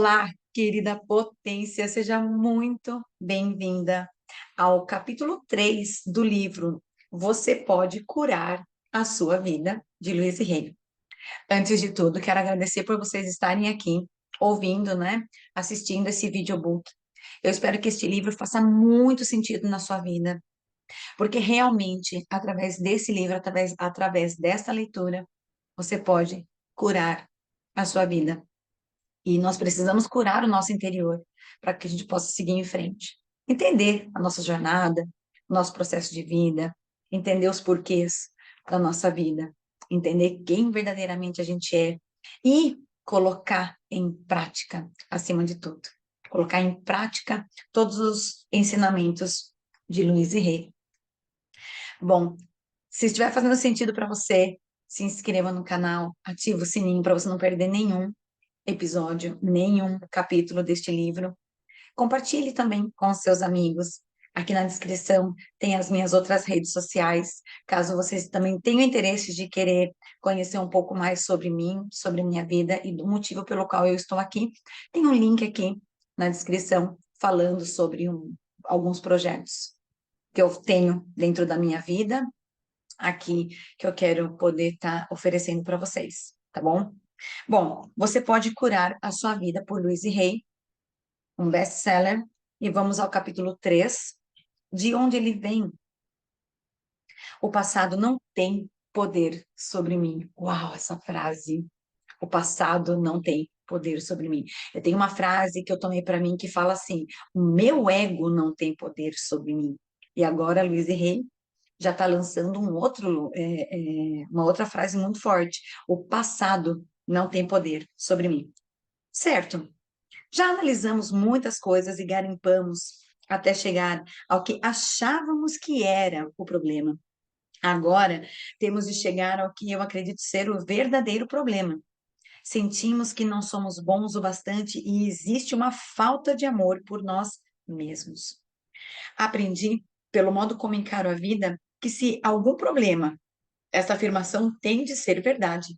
Olá, querida potência, seja muito bem-vinda ao capítulo 3 do livro Você Pode Curar a Sua Vida, de Louise Hay. Antes de tudo, quero agradecer por vocês estarem aqui ouvindo, né, assistindo esse videobook. Eu espero que este livro faça muito sentido na sua vida, porque realmente, através desse livro, através desta leitura, você pode curar a sua vida. E nós precisamos curar o nosso interior para que a gente possa seguir em frente. Entender a nossa jornada, o nosso processo de vida, entender os porquês da nossa vida, entender quem verdadeiramente a gente é e colocar em prática, acima de tudo. Colocar em prática todos os ensinamentos de Louise Hay. Bom, se estiver fazendo sentido para você, se inscreva no canal, ativa o sininho para você não perder nenhum episódio, nenhum capítulo deste livro. Compartilhe também com os seus amigos. Aqui na descrição tem as minhas outras redes sociais, caso vocês também tenham interesse de querer conhecer um pouco mais sobre mim, sobre a minha vida e do motivo pelo qual eu estou aqui. Tem um link aqui na descrição falando sobre alguns projetos que eu tenho dentro da minha vida, aqui que eu quero poder estar oferecendo para vocês, tá bom? Bom, Você Pode Curar a Sua Vida, por Louise Hay, um best-seller, e vamos ao capítulo 3, de onde ele vem. O passado não tem poder sobre mim. Uau, essa frase. O passado não tem poder sobre mim. Eu tenho uma frase que eu tomei para mim que fala assim: o meu ego não tem poder sobre mim. E agora a Louise Hay já está lançando uma outra frase muito forte. O passado não tem poder sobre mim. Certo? Já analisamos muitas coisas e garimpamos até chegar ao que achávamos que era o problema. Agora, temos de chegar ao que eu acredito ser o verdadeiro problema. Sentimos que não somos bons o bastante e existe uma falta de amor por nós mesmos. Aprendi, pelo modo como encaro a vida, que se algum problema, essa afirmação tem de ser verdade.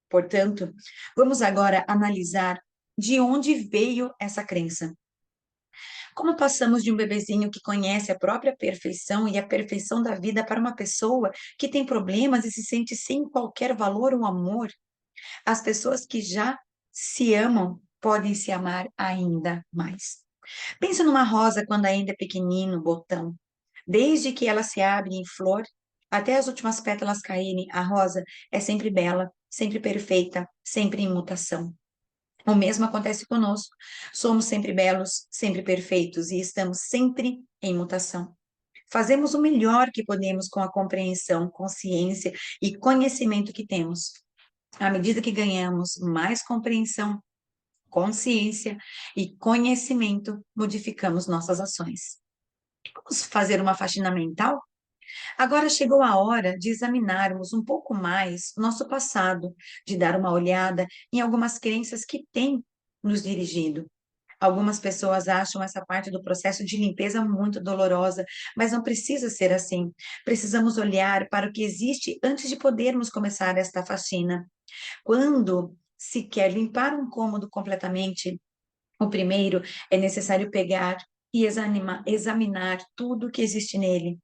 Portanto, vamos agora analisar de onde veio essa crença. Como passamos de um bebezinho que conhece a própria perfeição e a perfeição da vida para uma pessoa que tem problemas e se sente sem qualquer valor ou amor? As pessoas que já se amam podem se amar ainda mais. Pensa numa rosa quando ainda é pequenino, botão. Desde que ela se abre em flor, até as últimas pétalas caírem, a rosa é sempre bela, sempre perfeita, sempre em mutação. O mesmo acontece conosco. Somos sempre belos, sempre perfeitos e estamos sempre em mutação. Fazemos o melhor que podemos com a compreensão, consciência e conhecimento que temos. À medida que ganhamos mais compreensão, consciência e conhecimento, modificamos nossas ações. Vamos fazer uma faxina mental? Agora chegou a hora de examinarmos um pouco mais nosso passado, de dar uma olhada em algumas crenças que têm nos dirigido. Algumas pessoas acham essa parte do processo de limpeza muito dolorosa, mas não precisa ser assim. Precisamos olhar para o que existe antes de podermos começar esta faxina. Quando se quer limpar um cômodo completamente, o primeiro é necessário pegar e examinar tudo o que existe nele.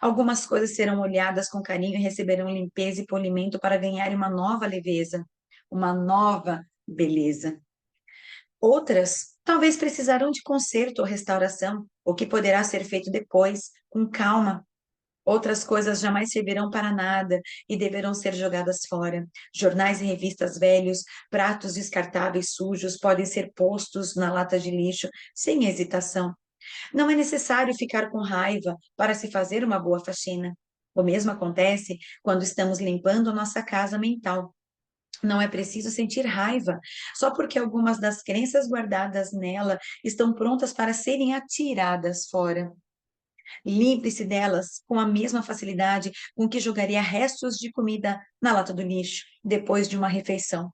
Algumas coisas serão olhadas com carinho e receberão limpeza e polimento para ganhar uma nova leveza, uma nova beleza. Outras talvez precisarão de conserto ou restauração, o que poderá ser feito depois, com calma. Outras coisas jamais servirão para nada e deverão ser jogadas fora. Jornais e revistas velhos, pratos descartáveis sujos podem ser postos na lata de lixo sem hesitação. Não é necessário ficar com raiva para se fazer uma boa faxina. O mesmo acontece quando estamos limpando nossa casa mental. Não é preciso sentir raiva, só porque algumas das crenças guardadas nela estão prontas para serem atiradas fora. Livre-se delas com a mesma facilidade com que jogaria restos de comida na lata do lixo depois de uma refeição.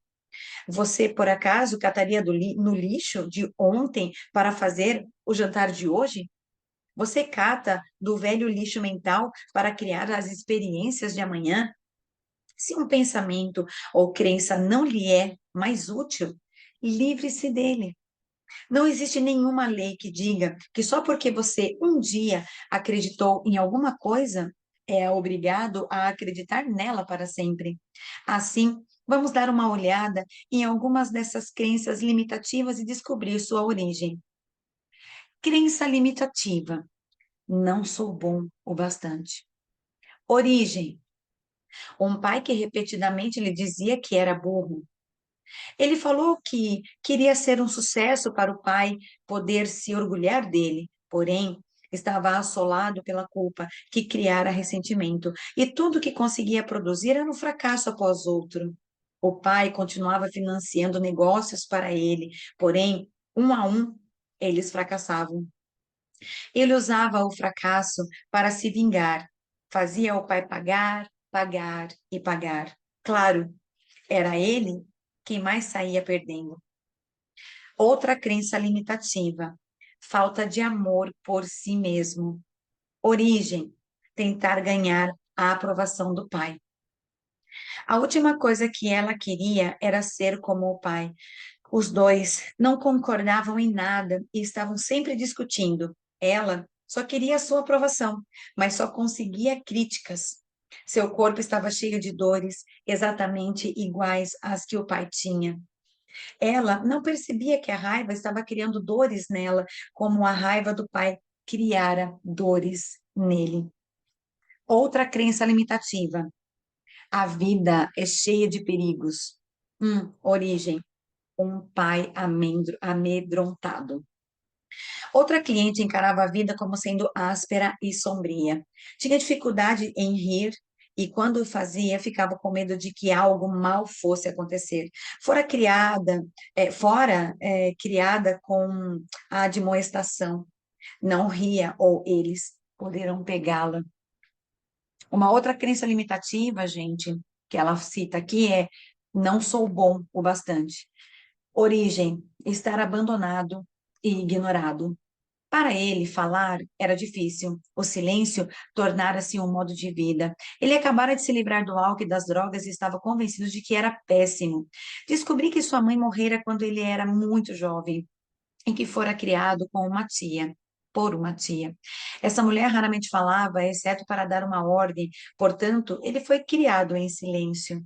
Você, por acaso, cataria no lixo de ontem para fazer o jantar de hoje? Você cata do velho lixo mental para criar as experiências de amanhã? Se um pensamento ou crença não lhe é mais útil, livre-se dele. Não existe nenhuma lei que diga que só porque você um dia acreditou em alguma coisa, é obrigado a acreditar nela para sempre. Assim, vamos dar uma olhada em algumas dessas crenças limitativas e descobrir sua origem. Crença limitativa: não sou bom o bastante. Origem: um pai que repetidamente lhe dizia que era burro. Ele falou que queria ser um sucesso para o pai poder se orgulhar dele, porém, estava assolado pela culpa que criara ressentimento, e tudo que conseguia produzir era um fracasso após outro. O pai continuava financiando negócios para ele, porém, um a um, eles fracassavam. Ele usava o fracasso para se vingar, fazia o pai pagar, pagar e pagar. Claro, era ele quem mais saía perdendo. Outra crença limitativa: falta de amor por si mesmo. Origem: tentar ganhar a aprovação do pai. A última coisa que ela queria era ser como o pai. Os dois não concordavam em nada e estavam sempre discutindo. Ela só queria a sua aprovação, mas só conseguia críticas. Seu corpo estava cheio de dores, exatamente iguais às que o pai tinha. Ela não percebia que a raiva estava criando dores nela, como a raiva do pai criara dores nele. Outra crença limitativa: a vida é cheia de perigos. Origem: um pai amedrontado. Outra cliente encarava a vida como sendo áspera e sombria. Tinha dificuldade em rir e, quando fazia, ficava com medo de que algo mal fosse acontecer. Criada com a admoestação. Não ria ou eles poderão pegá-la. Uma outra crença limitativa, gente, que ela cita aqui é: não sou bom o bastante. Origem: estar abandonado e ignorado. Para ele, falar era difícil. O silêncio tornara-se um modo de vida. Ele acabara de se livrar do álcool e das drogas e estava convencido de que era péssimo. Descobri que sua mãe morrera quando ele era muito jovem e que fora criado com uma tia, por uma tia. Essa mulher raramente falava, exceto para dar uma ordem, portanto, ele foi criado em silêncio.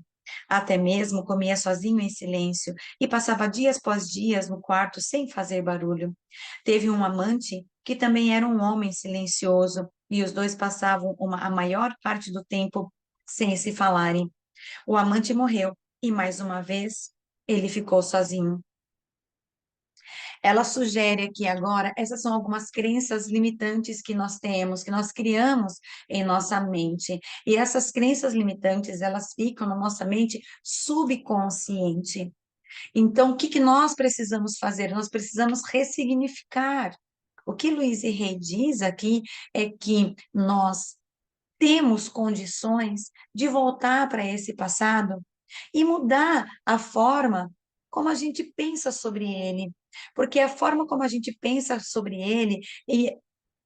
Até mesmo comia sozinho em silêncio e passava dias após dias no quarto sem fazer barulho. Teve um amante que também era um homem silencioso e os dois passavam a maior parte do tempo sem se falarem. O amante morreu e mais uma vez ele ficou sozinho. Ela sugere aqui agora, essas são algumas crenças limitantes que nós temos, que nós criamos em nossa mente. E essas crenças limitantes, elas ficam na nossa mente subconsciente. Então, o que que nós precisamos fazer? Nós precisamos ressignificar. O que Luiz e Rei diz aqui é que nós temos condições de voltar para esse passado e mudar a forma como a gente pensa sobre ele, porque a forma como a gente pensa sobre ele e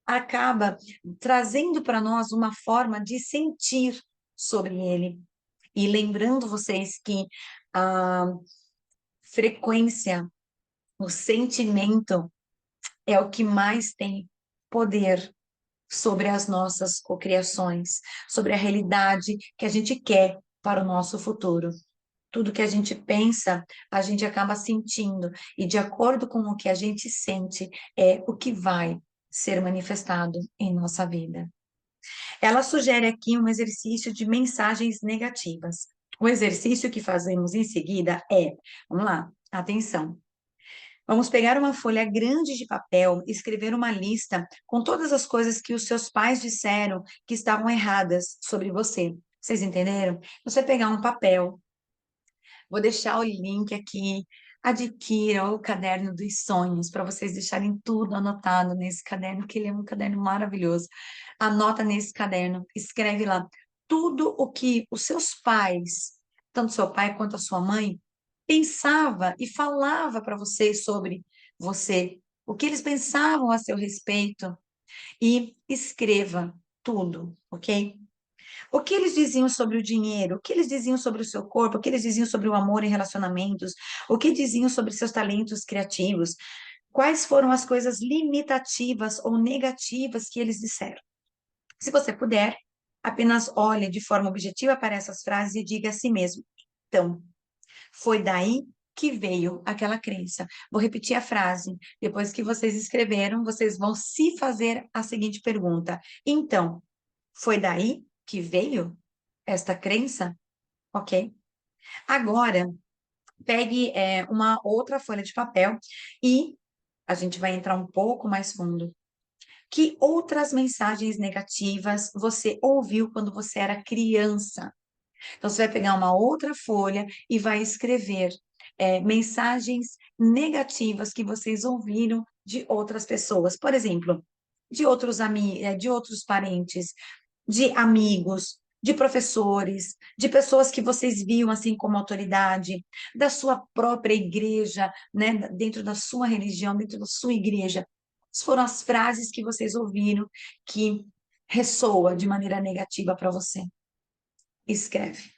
acaba trazendo para nós uma forma de sentir sobre ele. E lembrando vocês que a frequência, o sentimento é o que mais tem poder sobre as nossas cocriações, sobre a realidade que a gente quer para o nosso futuro. Tudo que a gente pensa, a gente acaba sentindo, e de acordo com o que a gente sente, é o que vai ser manifestado em nossa vida. Ela sugere aqui um exercício de mensagens negativas. O exercício que fazemos em seguida é, vamos lá, atenção. Vamos pegar uma folha grande de papel e escrever uma lista com todas as coisas que os seus pais disseram que estavam erradas sobre você. Vocês entenderam? Você pegar um papel, vou deixar o link aqui. Adquira o caderno dos sonhos para vocês deixarem tudo anotado nesse caderno, que ele é um caderno maravilhoso. Anota nesse caderno, escreve lá tudo o que os seus pais, tanto seu pai quanto a sua mãe, pensava e falava para vocês sobre você, o que eles pensavam a seu respeito, e escreva tudo, ok? O que eles diziam sobre o dinheiro, o que eles diziam sobre o seu corpo, o que eles diziam sobre o amor em relacionamentos, o que diziam sobre seus talentos criativos. Quais foram as coisas limitativas ou negativas que eles disseram? Se você puder, apenas olhe de forma objetiva para essas frases e diga a si mesmo: então, foi daí que veio aquela crença. Vou repetir a frase. Depois que vocês escreveram, vocês vão se fazer a seguinte pergunta: então, foi daí que veio esta crença? Ok? Agora, pegue uma outra folha de papel e a gente vai entrar um pouco mais fundo. Que outras mensagens negativas você ouviu quando você era criança? Então, você vai pegar uma outra folha e vai escrever mensagens negativas que vocês ouviram de outras pessoas. Por exemplo, de outros parentes, de amigos, de professores, de pessoas que vocês viam assim como autoridade, da sua própria igreja, né, dentro da sua religião, dentro da sua igreja. Quais foram as frases que vocês ouviram que ressoa de maneira negativa para você? Escreve.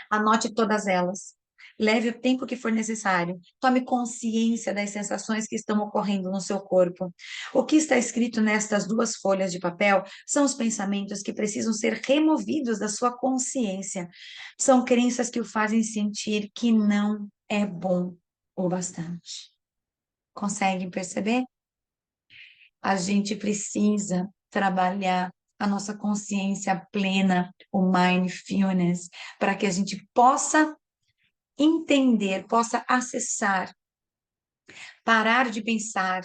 Anote todas elas. Leve o tempo que for necessário. Tome consciência das sensações que estão ocorrendo no seu corpo. O que está escrito nestas duas folhas de papel são os pensamentos que precisam ser removidos da sua consciência. São crenças que o fazem sentir que não é bom o bastante. Conseguem perceber? A gente precisa trabalhar a nossa consciência plena, o mindfulness, para que a gente possa entender, possa acessar, parar de pensar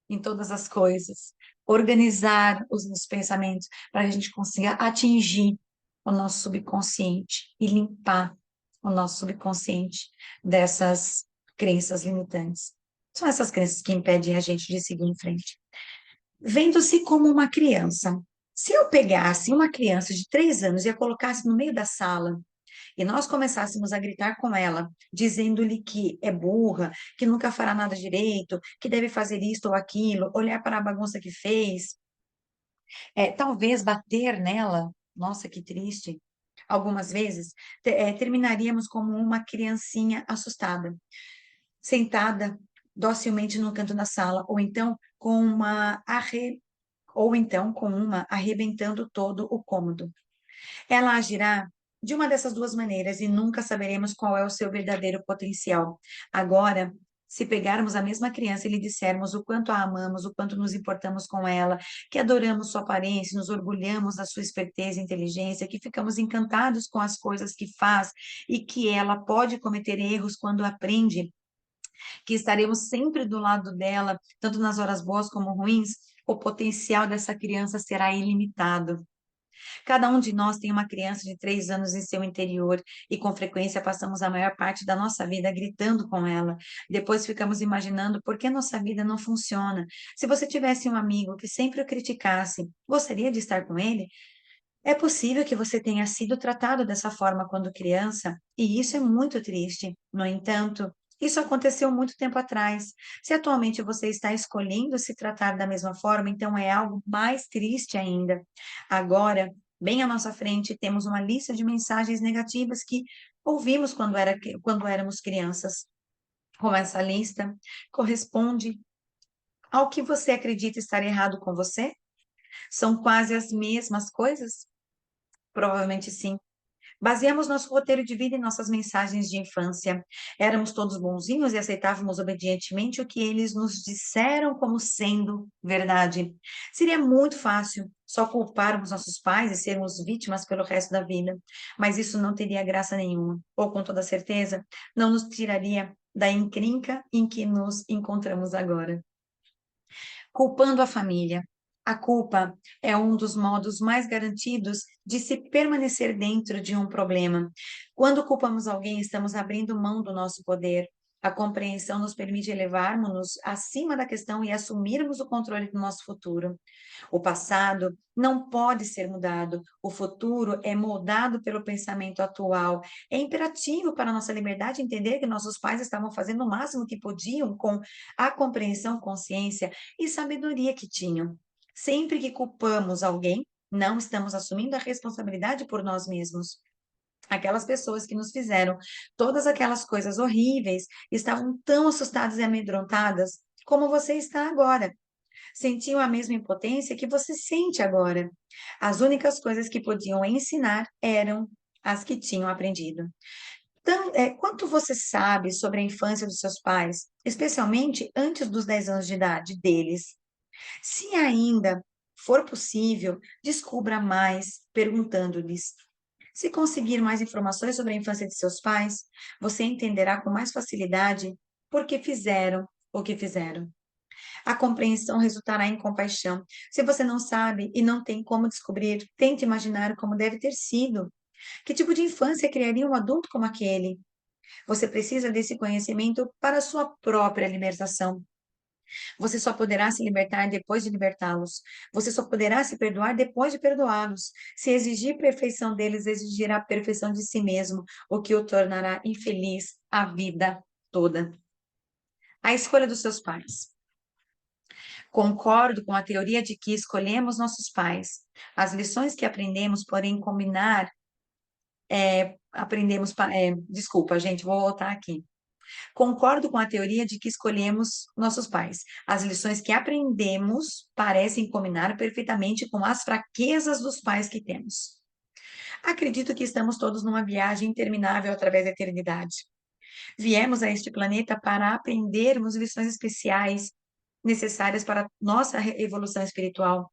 em todas as coisas, organizar os pensamentos, para que a gente consiga atingir o nosso subconsciente e limpar o nosso subconsciente dessas crenças limitantes. São essas crenças que impedem a gente de seguir em frente. Vendo-se como uma criança. Se eu pegasse uma criança de 3 anos e a colocasse no meio da sala e nós começássemos a gritar com ela, dizendo-lhe que é burra, que nunca fará nada direito, que deve fazer isto ou aquilo, olhar para a bagunça que fez, talvez bater nela, nossa, que triste. Algumas vezes terminaríamos como uma criancinha assustada, sentada docilmente no canto da sala, ou então com uma arrebentando todo o cômodo. Ela agirá de uma dessas duas maneiras e nunca saberemos qual é o seu verdadeiro potencial. Agora, se pegarmos a mesma criança e lhe dissermos o quanto a amamos, o quanto nos importamos com ela, que adoramos sua aparência, nos orgulhamos da sua esperteza e inteligência, que ficamos encantados com as coisas que faz e que ela pode cometer erros quando aprende, que estaremos sempre do lado dela, tanto nas horas boas como ruins, o potencial dessa criança será ilimitado. Cada um de nós tem uma criança de 3 anos em seu interior e, com frequência, passamos a maior parte da nossa vida gritando com ela. Depois ficamos imaginando por que nossa vida não funciona. Se você tivesse um amigo que sempre o criticasse, gostaria de estar com ele? É possível que você tenha sido tratado dessa forma quando criança, e isso é muito triste. No entanto, isso aconteceu muito tempo atrás. Se atualmente você está escolhendo se tratar da mesma forma, então é algo mais triste ainda. Agora, bem à nossa frente, temos uma lista de mensagens negativas que ouvimos quando éramos crianças. Com essa lista, corresponde ao que você acredita estar errado com você? São quase as mesmas coisas? Provavelmente sim. Baseamos nosso roteiro de vida em nossas mensagens de infância. Éramos todos bonzinhos e aceitávamos obedientemente o que eles nos disseram como sendo verdade. Seria muito fácil só culparmos nossos pais e sermos vítimas pelo resto da vida, mas isso não teria graça nenhuma, ou com toda certeza, não nos tiraria da encrenca em que nos encontramos agora. Culpando a família. A culpa é um dos modos mais garantidos de se permanecer dentro de um problema. Quando culpamos alguém, estamos abrindo mão do nosso poder. A compreensão nos permite elevarmos-nos acima da questão e assumirmos o controle do nosso futuro. O passado não pode ser mudado. O futuro é moldado pelo pensamento atual. É imperativo para a nossa liberdade entender que nossos pais estavam fazendo o máximo que podiam com a compreensão, consciência e sabedoria que tinham. Sempre que culpamos alguém, não estamos assumindo a responsabilidade por nós mesmos. Aquelas pessoas que nos fizeram todas aquelas coisas horríveis estavam tão assustadas e amedrontadas como você está agora. Sentiam a mesma impotência que você sente agora. As únicas coisas que podiam ensinar eram as que tinham aprendido. Então, quanto você sabe sobre a infância dos seus pais, especialmente antes dos 10 anos de idade deles? Se ainda for possível, descubra mais perguntando-lhes. Se conseguir mais informações sobre a infância de seus pais, você entenderá com mais facilidade por que fizeram o que fizeram. A compreensão resultará em compaixão. Se você não sabe e não tem como descobrir, tente imaginar como deve ter sido. Que tipo de infância criaria um adulto como aquele? Você precisa desse conhecimento para a sua própria libertação. Você só poderá se libertar depois de libertá-los. Você só poderá se perdoar depois de perdoá-los. Se exigir perfeição deles, exigirá a perfeição de si mesmo, o que o tornará infeliz a vida toda. A escolha dos seus pais. Concordo com a teoria de que escolhemos nossos pais. As lições que aprendemos, porém, combinar, desculpa, gente, vou voltar aqui. Concordo com a teoria de que escolhemos nossos pais. As lições que aprendemos parecem combinar perfeitamente com as fraquezas dos pais que temos. Acredito que estamos todos numa viagem interminável através da eternidade. Viemos a este planeta para aprendermos lições especiais necessárias para nossa evolução espiritual.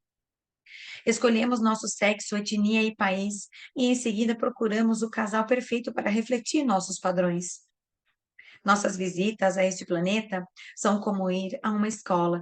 Escolhemos nosso sexo, etnia e país, e em seguida procuramos o casal perfeito para refletir nossos padrões. Nossas visitas a este planeta são como ir a uma escola.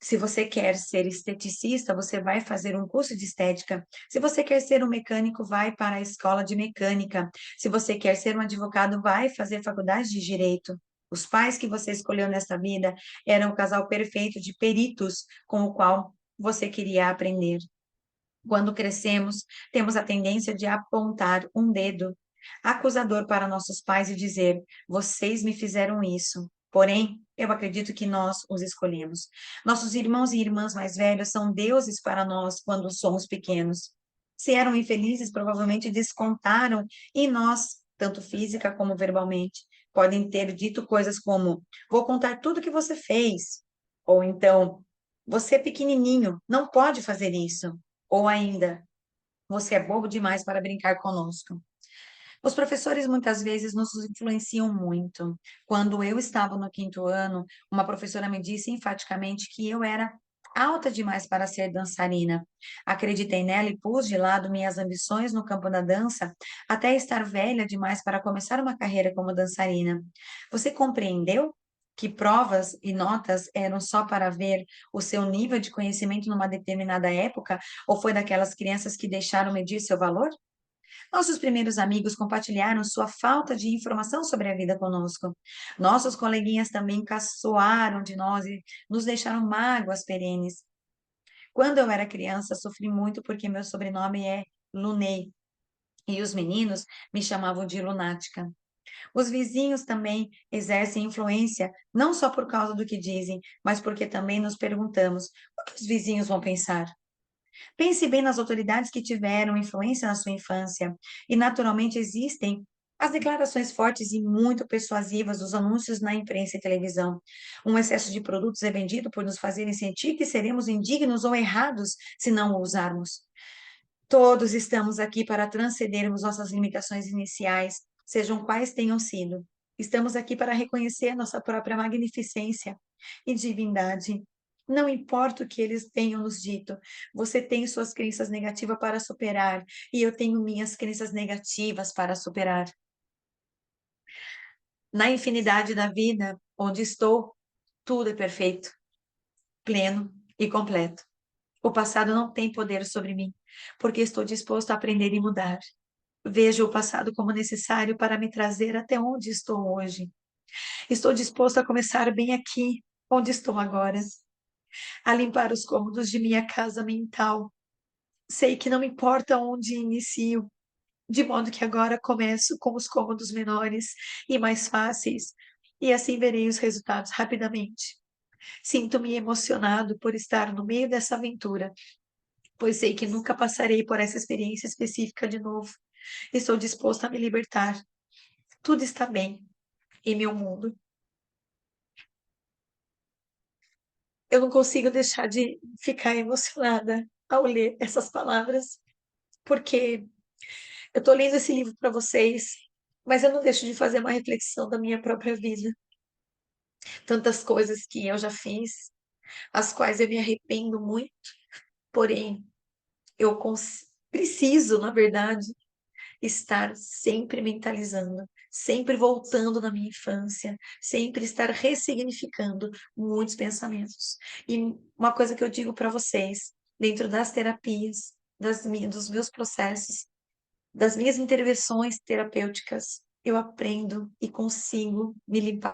Se você quer ser esteticista, você vai fazer um curso de estética. Se você quer ser um mecânico, vai para a escola de mecânica. Se você quer ser um advogado, vai fazer faculdade de direito. Os pais que você escolheu nesta vida eram o casal perfeito de peritos com o qual você queria aprender. Quando crescemos, temos a tendência de apontar um dedo acusador para nossos pais e dizer: vocês me fizeram isso. Porém, eu acredito que nós os escolhemos. Nossos irmãos e irmãs mais velhos são deuses para nós quando somos pequenos. Se eram infelizes, provavelmente descontaram em nós, tanto física como verbalmente. Podem ter dito coisas como: vou contar tudo o que você fez. Ou então, você é pequenininho, não pode fazer isso. Ou ainda, você é bobo demais para brincar conosco. Os professores muitas vezes nos influenciam muito. Quando eu estava no quinto ano, uma professora me disse enfaticamente que eu era alta demais para ser dançarina. Acreditei nela e pus de lado minhas ambições no campo da dança até estar velha demais para começar uma carreira como dançarina. Você compreendeu que provas e notas eram só para ver o seu nível de conhecimento numa determinada época, ou foi daquelas crianças que deixaram medir seu valor? Nossos primeiros amigos compartilharam sua falta de informação sobre a vida conosco. Nossos coleguinhas também caçoaram de nós e nos deixaram mágoas perenes. Quando eu era criança, sofri muito porque meu sobrenome é Lunei e os meninos me chamavam de lunática. Os vizinhos também exercem influência, não só por causa do que dizem, mas porque também nos perguntamos: o que os vizinhos vão pensar? Pense bem nas autoridades que tiveram influência na sua infância. E, naturalmente, existem as declarações fortes e muito persuasivas dos anúncios na imprensa e televisão. Um excesso de produtos é vendido por nos fazerem sentir que seremos indignos ou errados se não o usarmos. Todos estamos aqui para transcendermos nossas limitações iniciais, sejam quais tenham sido. Estamos aqui para reconhecer nossa própria magnificência e divindade. Não importa o que eles tenham nos dito, você tem suas crenças negativas para superar, e eu tenho minhas crenças negativas para superar. Na infinidade da vida, onde estou, tudo é perfeito, pleno e completo. O passado não tem poder sobre mim, porque estou disposto a aprender e mudar. Vejo o passado como necessário para me trazer até onde estou hoje. Estou disposto a começar bem aqui, onde estou agora, a limpar os cômodos de minha casa mental. Sei que não importa onde inicio, de modo que agora começo com os cômodos menores e mais fáceis, e assim verei os resultados rapidamente. Sinto-me emocionado por estar no meio dessa aventura, pois sei que nunca passarei por essa experiência específica de novo. Estou disposto a me libertar. Tudo está bem em meu mundo. Eu não consigo deixar de ficar emocionada ao ler essas palavras, porque eu estou lendo esse livro para vocês, mas eu não deixo de fazer uma reflexão da minha própria vida. Tantas coisas que eu já fiz, as quais eu me arrependo muito, porém, preciso, na verdade, estar sempre mentalizando, sempre voltando na minha infância, sempre estar ressignificando muitos pensamentos. E uma coisa que eu digo para vocês, dentro das terapias, dos meus processos, das minhas intervenções terapêuticas, eu aprendo e consigo me limpar.